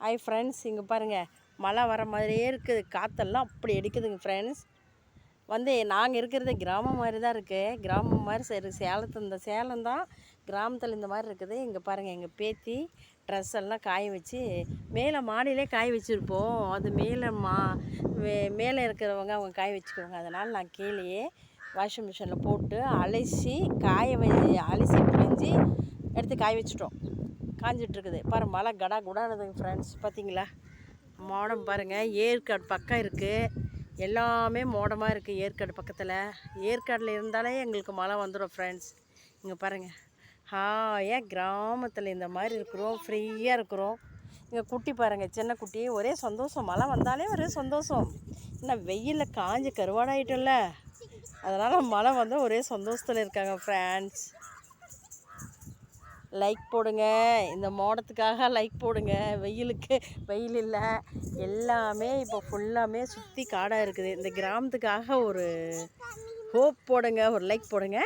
Hi friends, இங்கே பாருங்கள், மழை வர மாதிரியே இருக்குது. காற்றெல்லாம் அப்படி அடிக்குதுங்க ஃப்ரெண்ட்ஸ். நாங்கள் இருக்கிறது கிராமம் மாதிரி தான் இருக்குது. கிராமம் மாதிரி சரி, இந்த சேலம் தான் கிராமத்தில் இந்த மாதிரி இருக்குது. இங்கே பாருங்கள், எங்கள் பேத்தி ட்ரெஸ் எல்லாம் காய வச்சு மேலே மாடியிலே காய வச்சுருப்போம். அது மேலே இருக்கிறவங்க அவங்க காய வச்சுக்குவாங்க. அதனால் நான் கீழேயே வாஷிங் மிஷினில் போட்டு அலசி அலசி பிழிஞ்சி எடுத்து காய வச்சுட்டோம். காஞ்சிட்ருக்குது பாரு. மழை கடா குடானதுங்க ஃப்ரெண்ட்ஸ். பார்த்தீங்களா மோடம் பாருங்கள். ஏற்காடு பக்கம் இருக்குது, எல்லாமே மோடமாக இருக்குது. ஏற்காடு பக்கத்தில், ஏற்காடில் இருந்தாலே எங்களுக்கு மழை வந்துடும் ஃப்ரெண்ட்ஸ். இங்கே பாருங்கள், ஏன் கிராமத்தில் இந்த மாதிரி இருக்கிறோம், ஃப்ரீயாக இருக்கிறோம். இங்கே குட்டி பாருங்கள், சின்ன குட்டி, ஒரே சந்தோஷம். மழை வந்தாலே ஒரே சந்தோஷம். இன்னும் வெயிலில் காஞ்சி கருவாடாயிட்டோம்ல, அதனால் மழை வந்து ஒரே சந்தோஷத்தில் இருக்காங்க ஃப்ரெண்ட்ஸ். லைக் போடுங்க, இந்த மோடத்துக்காக லைக் போடுங்க. வெயில் இல்லை, எல்லாமே இப்போ ஃபுல்லாமே சுற்றி காடாக இருக்குது. இந்த கிராமத்துக்காக ஒரு ஹோப் போடுங்க, ஒரு லைக் போடுங்க.